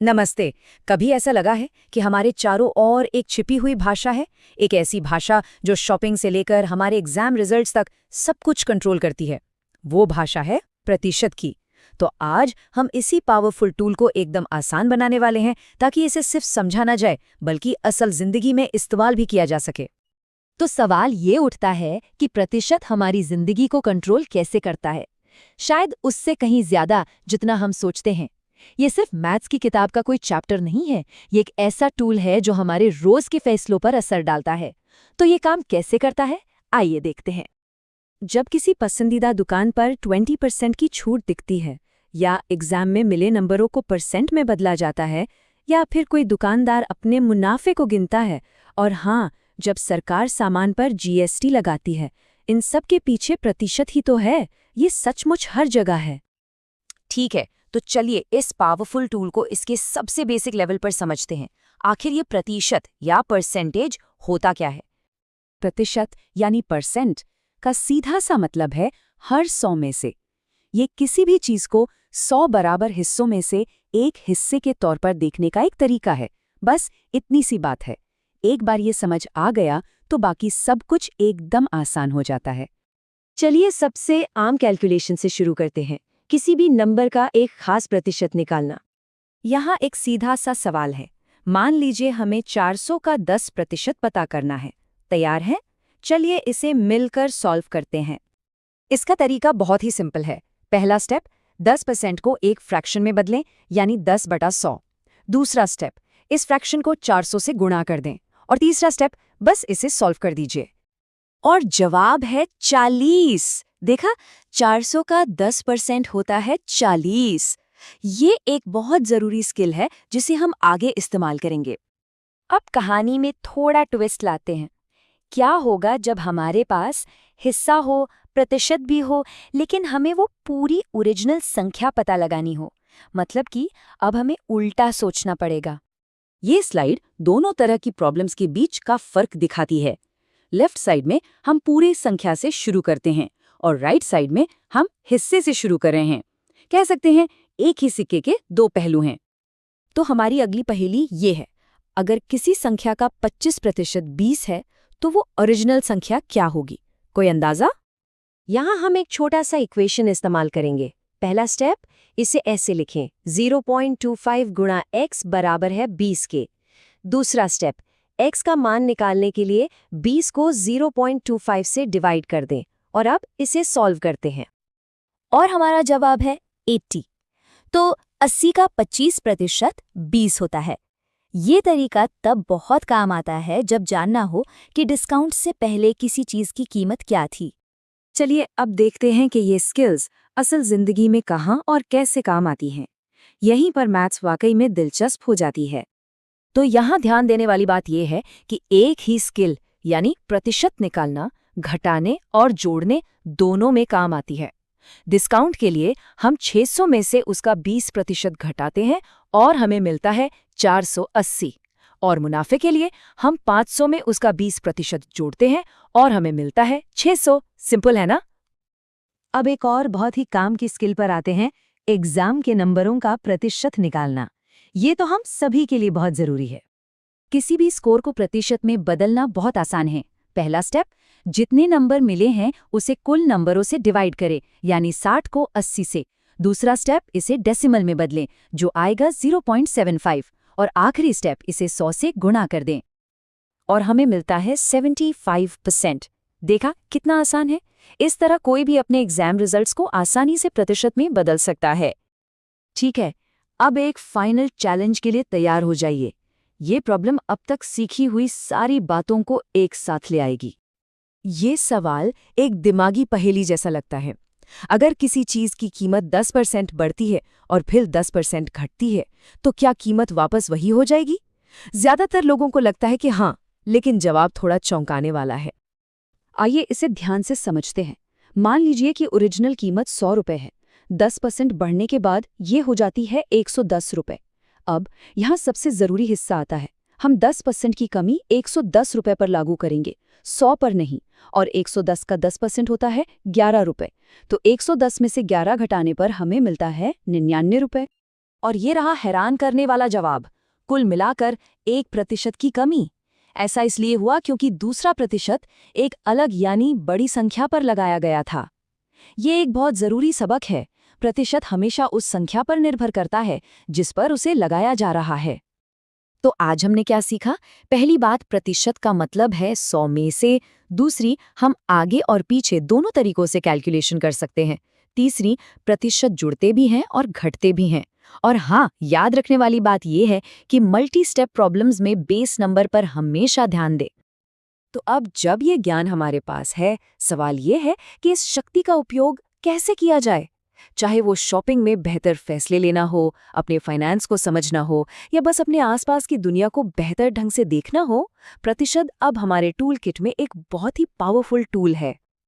नमस्ते। कभी ऐसा लगा है कि हमारे चारों ओर एक छिपी हुई भाषा है, एक ऐसी भाषा जो शॉपिंग से लेकर हमारे एग्जाम रिजल्ट्स तक सब कुछ कंट्रोल करती है। वो भाषा है प्रतिशत की। तो आज हम इसी पावरफुल टूल को एकदम आसान बनाने वाले हैं ताकि इसे सिर्फ समझा ना जाए बल्कि असल जिंदगी में इस्तेमाल भी किया जा सके। तो सवाल ये उठता है कि प्रतिशत हमारी जिंदगी को कंट्रोल कैसे करता है। शायद उससे कहीं ज्यादा जितना हम सोचते हैं। ये सिर्फ मैथ्स की किताब का कोई चैप्टर नहीं है, ये एक ऐसा टूल है जो हमारे रोज के फैसलों पर असर डालता है। तो ये काम कैसे करता है, आइए देखते हैं। जब किसी पसंदीदा दुकान पर 20% की छूट दिखती है, या एग्जाम में मिले नंबरों को परसेंट में बदला जाता है, या फिर कोई दुकानदार अपने मुनाफे को गिनता है, और हाँ, जब सरकार सामान पर जीएसटी लगाती है, इन सब के पीछे प्रतिशत ही तो है। ये सचमुच हर जगह है। ठीक है, तो चलिए इस पावरफुल टूल को इसके सबसे बेसिक लेवल पर समझते हैं। आखिर ये प्रतिशत या परसेंटेज होता क्या है? प्रतिशत यानी परसेंट का सीधा सा मतलब है हर 100 में से। ये किसी भी चीज को 100 बराबर हिस्सों में से एक हिस्से के तौर पर देखने का एक तरीका है। बस इतनी सी बात है। एक बार ये समझ आ गया तो बाकी सब कुछ एकदम आसान हो जाता है। चलिए सबसे आम कैलकुलेशन से शुरू करते हैं, किसी भी नंबर का एक खास प्रतिशत निकालना। यहाँ एक सीधा सा सवाल है। मान लीजिए हमें 400 का 10% पता करना है। तैयार हैं? चलिए इसे मिलकर सॉल्व करते हैं। इसका तरीका बहुत ही सिंपल है। पहला स्टेप, 10% को एक फ्रैक्शन में बदलें, यानी 10/100। दूसरा स्टेप, इस फ्रैक्शन को 400 से गुणा कर दें। और तीसरा स्टेप, बस इसे सॉल्व कर दीजिए। और जवाब है 40। देखा, 400 का 10% होता है 40। ये एक बहुत जरूरी स्किल है जिसे हम आगे इस्तेमाल करेंगे। अब कहानी में थोड़ा ट्विस्ट लाते हैं। क्या होगा जब हमारे पास हिस्सा हो, प्रतिशत भी हो, लेकिन हमें वो पूरी ओरिजिनल संख्या पता लगानी हो? मतलब कि अब हमें उल्टा सोचना पड़ेगा। ये स्लाइड दोनों तरह की प्रॉब्लम्स के बीच का फर्क दिखाती है। लेफ्ट साइड में हम पूरी संख्या से शुरू करते हैं और राइट साइड में हम हिस्से से शुरू कर रहे हैं। कह सकते हैं एक ही सिक्के के दो पहलू हैं। तो हमारी अगली पहेली ये है, अगर किसी संख्या का 25% 20 है तो वो ओरिजिनल संख्या क्या होगी? कोई अंदाजा? यहाँ हम एक छोटा सा इक्वेशन इस्तेमाल करेंगे। पहला स्टेप, इसे ऐसे लिखें, 0.25 गुणा x बराबर है 20 के। दूसरा स्टेप, x का मान निकालने के लिए 20 को 0.25 से डिवाइड कर दें और अब इसे सॉल्व करते हैं। और हमारा जवाब है 80। तो 80 का 25% 20 होता है। ये तरीका तब बहुत काम आता है जब जानना हो कि डिस्काउंट से पहले किसी चीज की कीमत क्या थी। चलिए अब देखते हैं कि ये स्किल्स असल जिंदगी में कहाँ और कैसे काम आती हैं। यहीं पर मैथ्स वाकई में दिलचस्प हो जाती है। तो यहाँ ध्यान देने वाली बात यह है कि एक ही स्किल यानी प्रतिशत निकालना घटाने और जोड़ने दोनों में काम आती है। डिस्काउंट के लिए हम 600 में से उसका 20% घटाते हैं और हमें मिलता है 480। और मुनाफे के लिए हम 500 में उसका 20% जोड़ते हैं और हमें मिलता है 600। सिंपल है ना? अब एक और बहुत ही काम की स्किल पर आते हैं, एग्जाम के नंबरों का प्रतिशत निकालना। ये तो हम सभी के लिए बहुत जरूरी है। किसी भी स्कोर को प्रतिशत में बदलना बहुत आसान है। पहला स्टेप, जितने नंबर मिले हैं उसे कुल नंबरों से डिवाइड करें, यानी 60 को 80 से। दूसरा स्टेप, इसे डेसिमल में बदलें, जो आएगा 0.75। और आखिरी स्टेप, इसे 100 से गुणा कर दें और हमें मिलता है 75%। देखा कितना आसान है? इस तरह कोई भी अपने एग्जाम रिजल्ट्स को आसानी से प्रतिशत में बदल सकता है। ठीक है, अब एक फाइनल चैलेंज के लिए तैयार हो जाइए। ये प्रॉब्लम अब तक सीखी हुई सारी बातों को एक साथ ले आएगी। ये सवाल एक दिमागी पहेली जैसा लगता है। अगर किसी चीज की कीमत 10% बढ़ती है और फिर 10% घटती है, तो क्या कीमत वापस वही हो जाएगी? ज्यादातर लोगों को लगता है कि हाँ, लेकिन जवाब थोड़ा चौंकाने वाला है। आइए इसे ध्यान से समझते हैं। मान लीजिए कि ओरिजिनल कीमत 100 रुपए है। 10% बढ़ने के बाद ये हो जाती है 110 रुपए। अब यहाँ सबसे जरूरी हिस्सा आता है। हम 10% की कमी 110 रुपए पर लागू करेंगे, 100 पर नहीं। और 110 का 10% होता है 11 रुपए। तो 110 में से 11 घटाने पर हमें मिलता है 99 रुपए। और ये रहा हैरान करने वाला जवाब, कुल मिलाकर 1% की कमी। ऐसा इसलिए हुआ क्योंकि दूसरा प्रतिशत एक अलग यानी बड़ी संख्या पर लगाया गया था। ये एक बहुत ज़रूरी सबक है। प्रतिशत हमेशा उस संख्या पर निर्भर करता है जिस पर उसे लगाया जा रहा है। तो आज हमने क्या सीखा? पहली बात, प्रतिशत का मतलब है 100 में से। दूसरी, हम आगे और पीछे दोनों तरीकों से कैलकुलेशन कर सकते हैं। तीसरी, प्रतिशत जुड़ते भी हैं और घटते भी हैं। और हाँ, याद रखने वाली बात यह है कि मल्टी स्टेप प्रॉब्लम्स में बेस नंबर पर हमेशा ध्यान दें। तो अब जब ये ज्ञान हमारे पास है, सवाल ये है कि इस शक्ति का उपयोग कैसे किया जाए। चाहे वो शॉपिंग में बेहतर फैसले लेना हो, अपने फाइनेंस को समझना हो, या बस अपने आसपास की दुनिया को बेहतर ढंग से देखना हो, प्रतिशत अब हमारे टूल किट में एक बहुत ही पावरफुल टूल है।